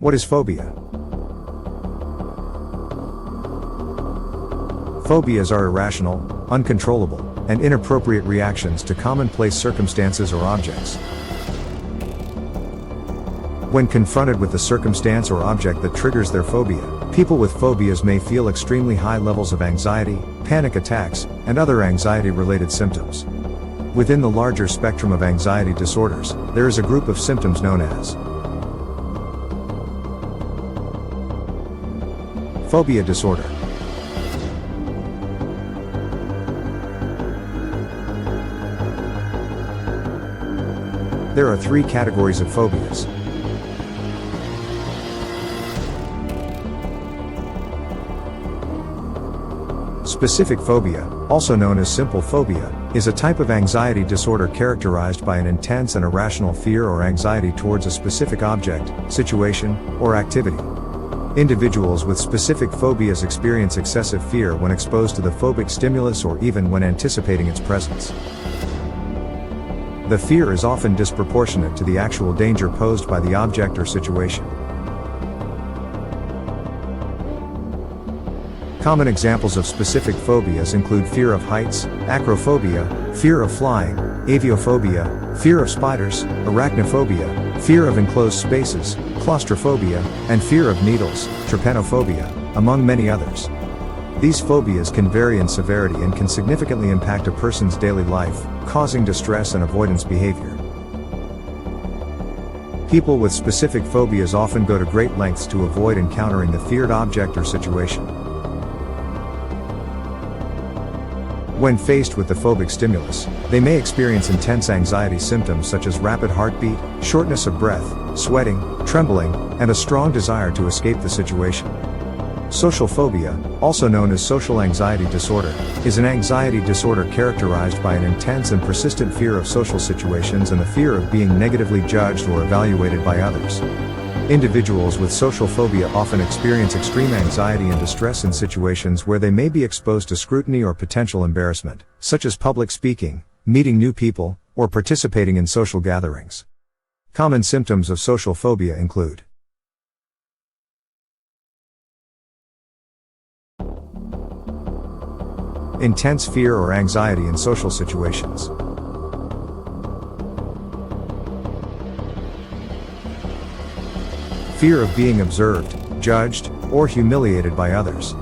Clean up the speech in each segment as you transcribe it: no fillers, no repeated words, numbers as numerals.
What is phobia? Phobias are irrational, uncontrollable, and inappropriate reactions to commonplace circumstances or objects. When confronted with the circumstance or object that triggers their phobia, people with phobias may feel extremely high levels of anxiety, panic attacks, and other anxiety-related symptoms. Within the larger spectrum of anxiety disorders, there is a group of symptoms known as phobia disorder. There are three categories of phobias. Specific phobia, also known as simple phobia, is a type of anxiety disorder characterized by an intense and irrational fear or anxiety towards a specific object, situation, or activity. Individuals with specific phobias experience excessive fear when exposed to the phobic stimulus or even when anticipating its presence. The fear is often disproportionate to the actual danger posed by the object or situation. Common examples of specific phobias include fear of heights, acrophobia, fear of flying, aviophobia, fear of spiders, arachnophobia, fear of enclosed spaces, claustrophobia, and fear of needles, trypanophobia, among many others. These phobias can vary in severity and can significantly impact a person's daily life, causing distress and avoidance behavior. People with specific phobias often go to great lengths to avoid encountering the feared object or situation. When faced with the phobic stimulus, they may experience intense anxiety symptoms such as rapid heartbeat, shortness of breath, sweating, trembling, and a strong desire to escape the situation. Social phobia, also known as social anxiety disorder, is an anxiety disorder characterized by an intense and persistent fear of social situations and the fear of being negatively judged or evaluated by others. Individuals with social phobia often experience extreme anxiety and distress in situations where they may be exposed to scrutiny or potential embarrassment, such as public speaking, meeting new people, or participating in social gatherings. Common symptoms of social phobia include intense fear or anxiety in social situations. Fear of being observed, judged, or humiliated by others.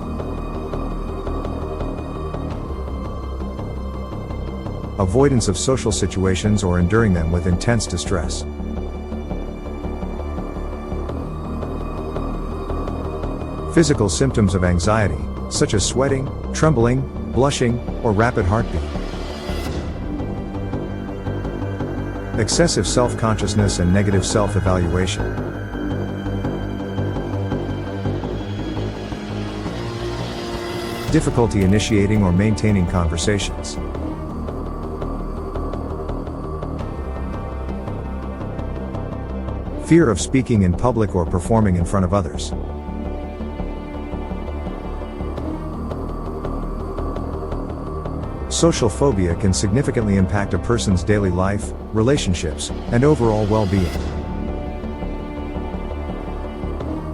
Avoidance of social situations or enduring them with intense distress. Physical symptoms of anxiety, such as sweating, trembling, blushing, or rapid heartbeat. Excessive self-consciousness and negative self-evaluation. Difficulty initiating or maintaining conversations. Fear of speaking in public or performing in front of others. Social phobia can significantly impact a person's daily life, relationships, and overall well-being.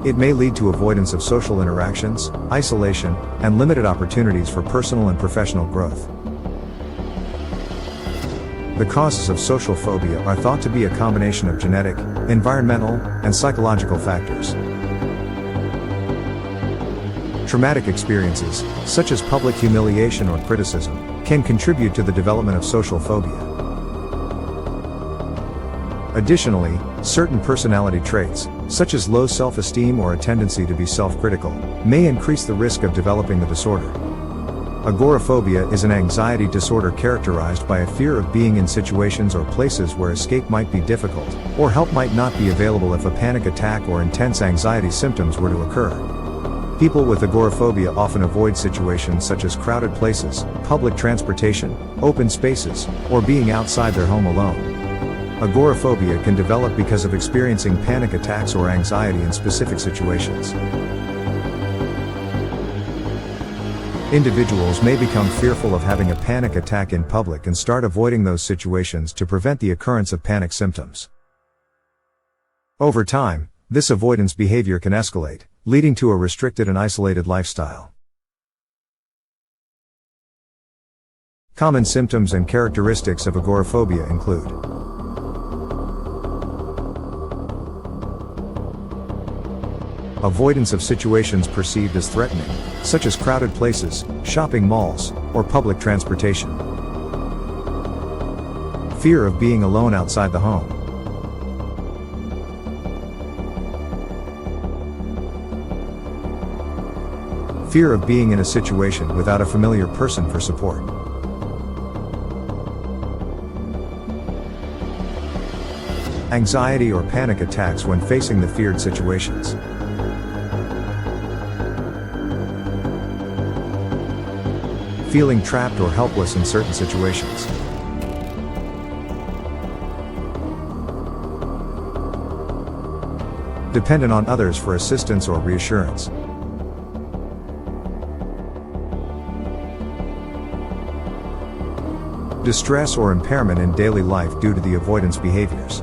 It may lead to avoidance of social interactions, isolation, and limited opportunities for personal and professional growth. The causes of social phobia are thought to be a combination of genetic, environmental, and psychological factors. Traumatic experiences, such as public humiliation or criticism, can contribute to the development of social phobia. Additionally, certain personality traits, such as low self-esteem or a tendency to be self-critical, may increase the risk of developing the disorder. Agoraphobia is an anxiety disorder characterized by a fear of being in situations or places where escape might be difficult, or help might not be available if a panic attack or intense anxiety symptoms were to occur. People with agoraphobia often avoid situations such as crowded places, public transportation, open spaces, or being outside their home alone. Agoraphobia can develop because of experiencing panic attacks or anxiety in specific situations. Individuals may become fearful of having a panic attack in public and start avoiding those situations to prevent the occurrence of panic symptoms. Over time, this avoidance behavior can escalate, leading to a restricted and isolated lifestyle. Common symptoms and characteristics of agoraphobia include avoidance of situations perceived as threatening, such as crowded places, shopping malls, or public transportation. Fear of being alone outside the home. Fear of being in a situation without a familiar person for support. Anxiety or panic attacks when facing the feared situations. Feeling trapped or helpless in certain situations. Dependent on others for assistance or reassurance. Distress or impairment in daily life due to the avoidance behaviors.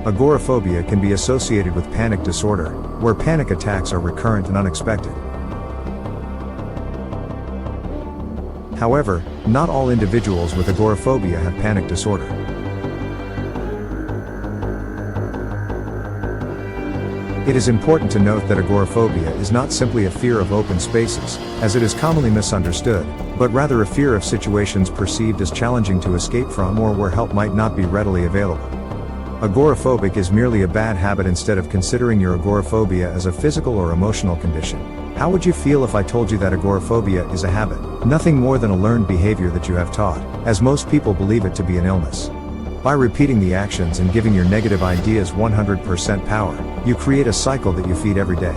Agoraphobia can be associated with panic disorder, where panic attacks are recurrent and unexpected. However, not all individuals with agoraphobia have panic disorder. It is important to note that agoraphobia is not simply a fear of open spaces, as it is commonly misunderstood, but rather a fear of situations perceived as challenging to escape from or where help might not be readily available. Agoraphobic is merely a bad habit instead of considering your agoraphobia as a physical or emotional condition. How would you feel if I told you that agoraphobia is a habit, nothing more than a learned behavior that you have taught, as most people believe it to be an illness? By repeating the actions and giving your negative ideas 100% power, you create a cycle that you feed every day.